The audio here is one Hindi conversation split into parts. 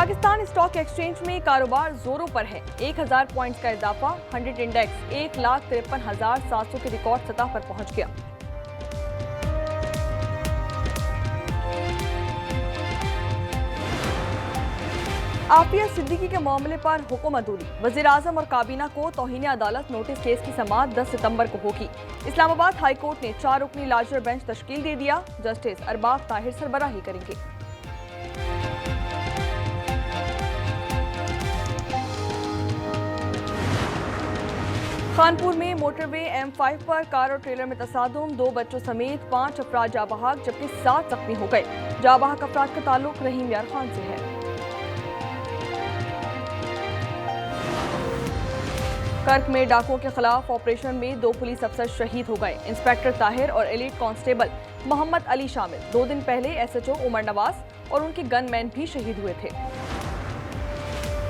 पाकिस्तान स्टॉक एक्सचेंज में कारोबार जोरों पर है। 1000 पॉइंट्स का इजाफा, 100 इंडेक्स 1,53,700 के रिकॉर्ड सतह पर पहुंच गया। आफिया सिद्दीकी के मामले पर हुक्म अदूरी, वज़ीर-ए-आज़म और काबीना को तौहीन अदालत नोटिस केस की समाअत 10 सितंबर को होगी। इस्लामाबाद हाई कोर्ट ने 4 रुकनी लार्जर बेंच तश्कील दे दिया। जस्टिस अरबाब ताहिर सरबराही करेंगे। खानपुर में मोटरवे M5 पर कार और ट्रेलर में तसादुम, 2 बच्चों समेत 5 अफराद जाँ बहक जबकि 7 जख्मी हो गए। जाँ बहक अफराद का ताल्लुक रहीम यार खान से है। कर्क में डाकुओं के खिलाफ ऑपरेशन में 2 पुलिस अफसर शहीद हो गए। इंस्पेक्टर ताहिर और एलीट कांस्टेबल मोहम्मद अली शामिल। 2 दिन पहले SHO उमर नवाज और उनके गनमैन भी शहीद हुए थे।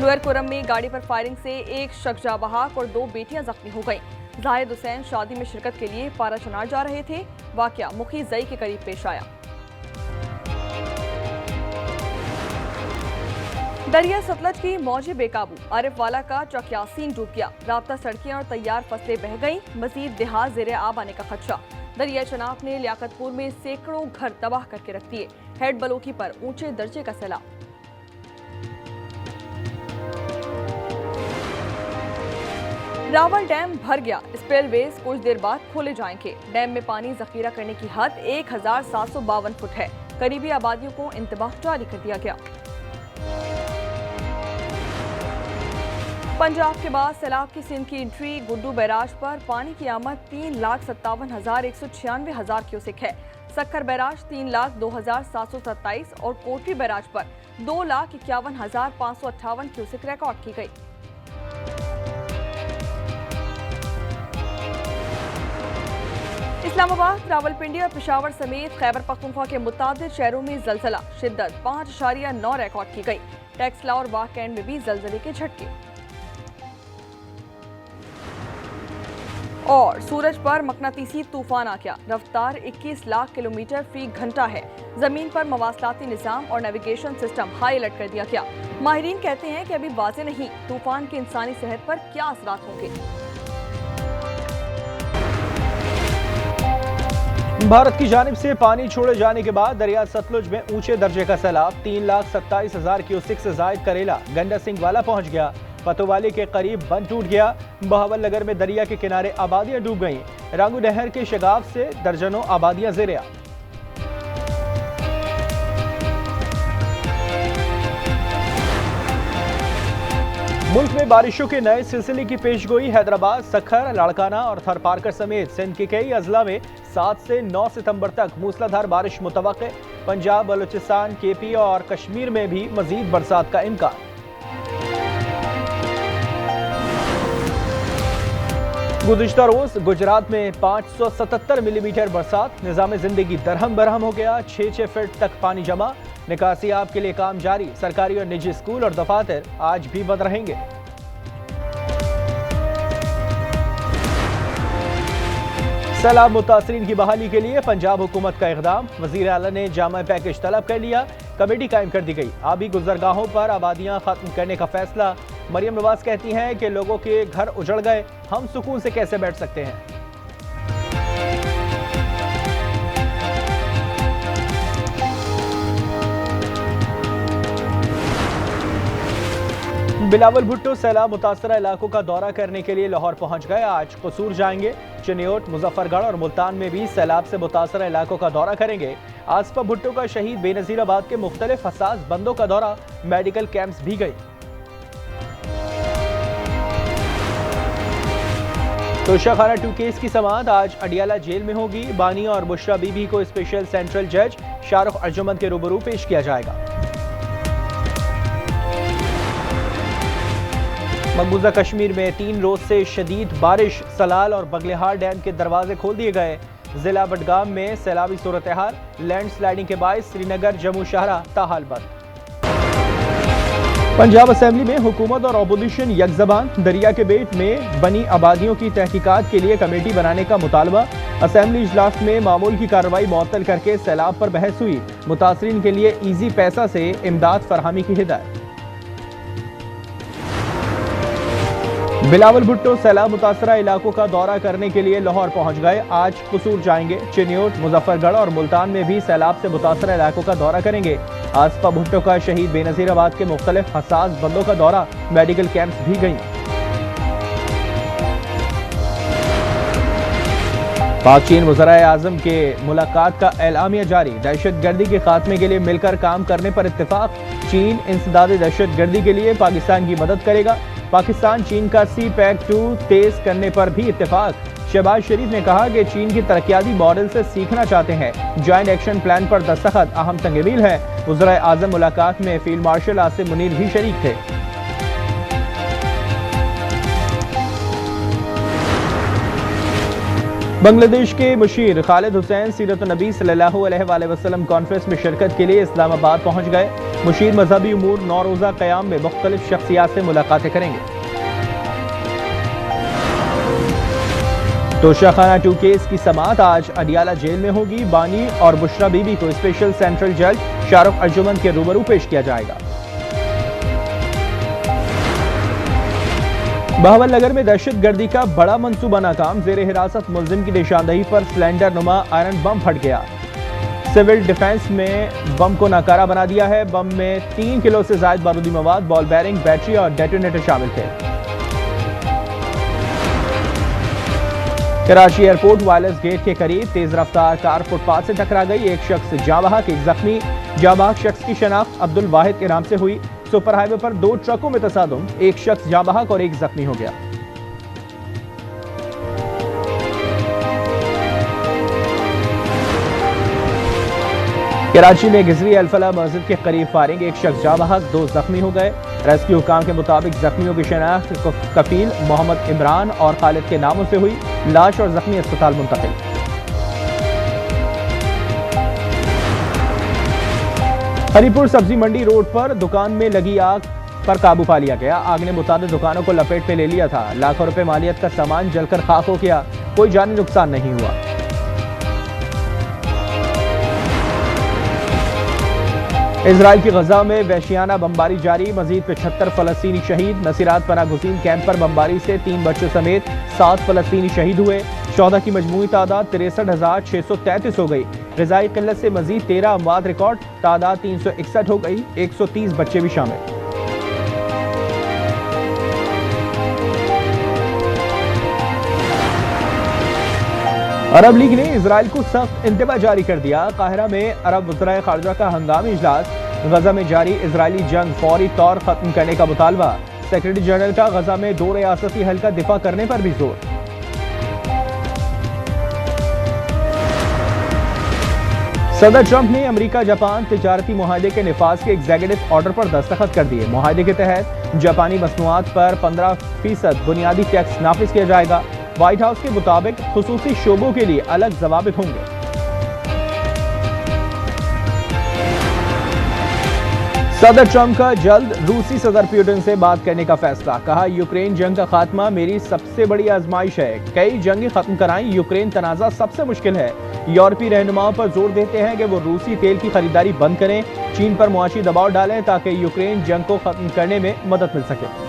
लोअर कोरम में गाड़ी पर फायरिंग से 1 शख्स जाँ बहक और 2 बेटियां जख्मी हो गईं। जाहिद हुसैन शादी में शिरकत के लिए पारा चनार जा रहे थे। वाकया मुखी जई के करीब पेश आया। दरिया सतलज की मौजें बेकाबू, आरिफवाला का चक यासीन डूब गया। राब्ता सड़कें और तैयार फसलें बह गईं। मजीद देहात ज़ेरे आब आने का खदशा। दरिया चनाब ने लियाकतपुर में सैकड़ों घर तबाह करके रख दिए। हेड बलोकी पर ऊंचे दर्जे का सैलाब। रावल डैम भर गया। स्पिलवेज कुछ देर बाद खोले जाएंगे। डैम में पानी जखीरा करने की हद 1752 फुट है। करीबी आबादियों को इंतबाह जारी कर दिया गया। पंजाब के बाद सैलाब की सिंध की एंट्री। गुड्डू बैराज पर पानी की आमद 3,57,196 क्यूसेक है। सक्खर बैराज 3,02,727 और कोटरी बैराज पर 2,51,558 क्यूसेक रिकॉर्ड की गई। इस्लामाबाद, रावलपिंडी और पेशावर समेत खैबर पख्तूनख्वा के मुतादिद शहरों में जलजला, शिद्दत 5.9 रिकॉर्ड की गई। टेक्सला और वाह कैंट में भी जलजले के झटके। और सूरज पर मकनातीसी तूफान आ गया। रफ्तार 21 लाख किलोमीटर फी घंटा है। जमीन पर मवासलाती निजाम और नेविगेशन सिस्टम हाई अलर्ट कर दिया गया। माहिरीन कहते हैं कि अभी वाज़ेह नहीं तूफान के इंसानी सेहत पर क्या असरात होंगे। भारत की जानिब से पानी छोड़े जाने के बाद दरिया सतलुज में ऊंचे दर्जे का सैलाब 3,27,000 क्यूसेक से जायद करेला गंडा सिंह वाला पहुंच गया। पतोवाली के करीब बंद टूट गया। बहावल नगर में दरिया के किनारे आबादियां डूब गईं। रांगू नहर के शगाफ से दर्जनों आबादियां ज़ेरे। मुल्क में बारिशों के नए सिलसिले की पेशगोई। हैदराबाद, सक्खर, लाड़काना और थरपारकर समेत सिंध के कई अजला में 7 से 9 सितंबर तक मूसलाधार बारिश मुतवक्के। पंजाब, बलूचिस्तान, KP और कश्मीर में भी मजीद बरसात का इम्कान। गुज़िश्ता रोज गुजरात में 577 मिलीमीटर बरसात। निज़ाम जिंदगी दरहम बरहम हो गया। 6 फीट तक पानी जमा। निकासी आप के लिए काम जारी। सरकारी और निजी स्कूल और दफातर आज भी बंद रहेंगे। सैलाब मुतासरीन की बहाली के लिए पंजाब हुकूमत का इक़दाम। वज़ीर आला ने जामा पैकेज तलब कर लिया। कमेटी कायम कर दी गई। आबी गुजरगाहों पर आबादियां खत्म करने का फैसला। मरियम नवाज कहती हैं कि लोगों के घर उजड़ गए, हम सुकून से कैसे बैठ सकते हैं। बिलावल भुट्टो सैलाब मुतासरा इलाकों का दौरा करने के लिए लाहौर पहुंच गए। आज कसूर जाएंगे। चिन्योट, मुजफ्फरगढ़ और मुल्तान में भी सैलाब से मुतासरा इलाकों का दौरा करेंगे। आसफा भुट्टो का शहीद बेनज़ीराबाद के मुख्तलिफ हसास बंदों का दौरा। मेडिकल कैंप्स भी गए। तोशाखाना 2 केस की समाअत आज अडियाला जेल में होगी। बानी और बुशरा बीबी को स्पेशल सेंट्रल जज शाहरुख अर्जुमंद के रूबरू पेश किया जाएगा। मकबूजा कश्मीर में 3 रोज से शदीद बारिश। सलाल और बगलेहार डैम के दरवाजे खोल दिए गए। जिला बडगाम में सैलाबी सूरत हाल। लैंड स्लाइडिंग के बायस श्रीनगर जम्मू शाहरा ताहाल बंद। पंजाब असेंबली में हुकूमत और अपोजिशन यकजबान। दरिया के बेट में बनी आबादियों की तहकीकात के लिए कमेटी बनाने का मुतालबा। असेंबली इजलास में मामूल की कार्रवाई मुअत्तल करके सैलाब पर बहस हुई। मुतासरीन के लिए ईजी पैसा से इमदाद फरहमी की हिदायत। बिलावल भुट्टो सैलाब मुतासरा इलाकों का दौरा करने के लिए लाहौर पहुंच गए। आज कसूर जाएंगे। चिन्योट, मुजफ्फरगढ़ और मुल्तान में भी सैलाब से मुतासरा इलाकों का दौरा करेंगे। आसपा भुट्टो का शहीद बेनजीराबाद के मुख्तलिफ हसास बंदों का दौरा, मेडिकल कैंप्स भी गई। पाक चीन वज़राए आज़म के मुलाकात का एलामिया जारी। दहशतगर्दी के खात्मे के लिए मिलकर काम करने पर इत्तेफाक। चीन इंसदाद दहशतगर्दी के लिए पाकिस्तान की मदद करेगा। पाकिस्तान चीन का CPEC-2 तेज करने पर भी इत्तेफाक। शहबाज शरीफ ने कहा कि चीन की तरक्याती मॉडल से सीखना चाहते हैं। जॉइंट एक्शन प्लान पर दस्तखत अहम तंगील है। वज़राए आज़म मुलाकात में फील्ड मार्शल आसिम मुनीर भी शरीक थे। बांग्लादेश के मुशीर खालिद हुसैन सीरत नबी सल्लल्लाहु अलैहि वसल्लम कॉन्फ्रेंस में शिरकत के लिए इस्लामाबाद पहुंच गए। मुशीर मजहबी उमूर नौरोज़ा क़याम में मुख्तलिफ शख्सियात से मुलाकातें करेंगे। तोशाखाना 2 केस की समाअत आज अडियाला जेल में होगी। बानी और बुशरा बीबी को स्पेशल सेंट्रल जज शाहरुख अर्जुमन के रूबरू पेश किया जाएगा। बहावलनगर में दहशतगर्दी का बड़ा मंसूबा नाकाम। जेर हिरासत मुलजिम की निशानदही पर सिलेंडर नुमा आयरन बम फट गया। सिविल डिफेंस में बम को नाकारा बना दिया है। बम में 3 किलो से ज्यादा बारूदी मवाद, बॉल बेरिंग, बैटरी और डेटोनेटर शामिल थे। कराची एयरपोर्ट वायरलेस गेट के करीब तेज रफ्तार कार फुटपाथ से टकरा गई। एक शख्स जाँ बहक, एक जख्मी। जाँ बहक शख्स की शनाख्त अब्दुल वाहिद के नाम से हुई। सुपर हाईवे पर 2 ट्रकों में तसादुम, एक शख्स जाँ बहक और एक जख्मी हो गया। कराची में गिजरी अलफला मस्जिद के करीब फायरिंग, एक शख्स जाँ बहक, 2 जख्मी हो गए। रेस्क्यू हुकाम के मुताबिक जख्मियों की शनाख्त कफील मोहम्मद इमरान और खालिद के नामों से हुई। लाश और जख्मी अस्पताल मुंतकिल। हरीपुर सब्जी मंडी रोड पर दुकान में लगी आग पर काबू पा लिया गया। आग ने मुताबिक दुकानों को लपेट में ले लिया था। लाखों रुपए मालियत का सामान जलकर खाक हो गया। कोई जानी नुकसान नहीं हुआ। इजराइल की गजा में वहशियाना बमबारी जारी। मजीद 75 फलस्तीनी शहीद। नसीरात पनाह गुज़ीन कैंप पर बमबारी से 3 बच्चों समेत 7 फलस्तीनी शहीद हुए। शोहदा की मजमूई तादाद 63,633 हो गई। ग़िज़ाई क़िल्लत से मजीद 13 अमवात रिकॉर्ड। तादाद 361 हो गई। 130 बच्चे भी शामिल। अरब लीग ने इजराइल को सख्त इंतबा जारी कर दिया। काहिरा में अरब वज़राए ख़ारिजा का हंगामी इजलास। गजा में जारी इजरायली जंग फौरी तौर खत्म करने का मुतालबा। सेक्रेटरी जनरल का गजा में 2 रियासती हल का दिफा करने पर भी जोर। सदर ट्रंप ने अमेरिका जापान तिजारती मुआहदे के निफाज के एग्जीक्यूटिव ऑर्डर पर दस्तखत कर दिए। मुआहदे के तहत जापानी मसनूआत पर 15% बुनियादी टैक्स नाफिज किया जाएगा। व्हाइट हाउस के मुताबिक खुसूसी शोबों के लिए अलग ज़वाबित होंगे। सदर ट्रंप का जल्द रूसी सदर पुतिन से बात करने का फैसला। कहा, यूक्रेन जंग का खात्मा मेरी सबसे बड़ी आजमाइश है। कई जंगें खत्म कराएं, यूक्रेन तनाज़ा सबसे मुश्किल है। यूरोपीय रहनुमाओं पर जोर देते हैं कि वो रूसी तेल की खरीदारी बंद करें, चीन पर मुआशी दबाव डालें ताकि यूक्रेन जंग को खत्म करने में मदद मिल सके।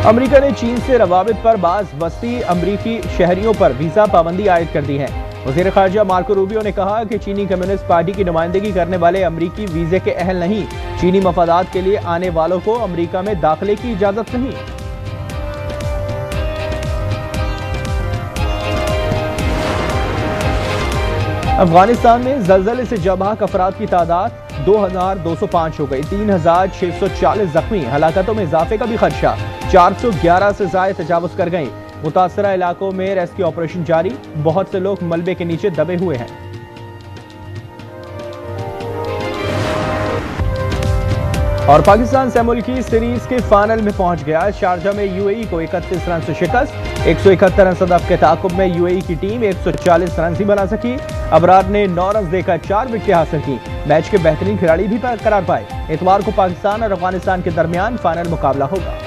अमेरिका ने चीन से रवाबित पर बाज़ वस्ती अमरीकी शहरियों पर वीज़ा पाबंदी आयद कर दी है। वज़ीर ख़ारिजा मार्को रूबियो ने कहा कि चीनी कम्युनिस्ट पार्टी की नुमाइंदगी करने वाले अमरीकी वीज़े के अहल नहीं। चीनी मफादात के लिए आने वालों को अमरीका में दाखिले की इजाज़त नहीं। अफगानिस्तान में ज़लज़ले से जबाह अफराद की तादाद 2205 हो गई। 3640 जख्मी। हलाकतों में इजाफे का भी खदशा। 411 से ज़ायद तजावुज कर गई। मुतासरा इलाकों में रेस्क्यू ऑपरेशन जारी। बहुत से लोग मलबे के नीचे दबे हुए हैं। और पाकिस्तान सेमुल्की सीरीज के फाइनल में पहुंच गया। शारजा में यूएई को 31 रन से शिकस्त। 171 रन सदफ के ताकुब में यूएई की टीम 140 रन ही बना सकी। अबरार ने 9 रन देकर 4 विकेटें हासिल की। मैच के बेहतरीन खिलाड़ी भी करार पाए। इतवार को पाकिस्तान और अफगानिस्तान के दरमियान फाइनल मुकाबला होगा।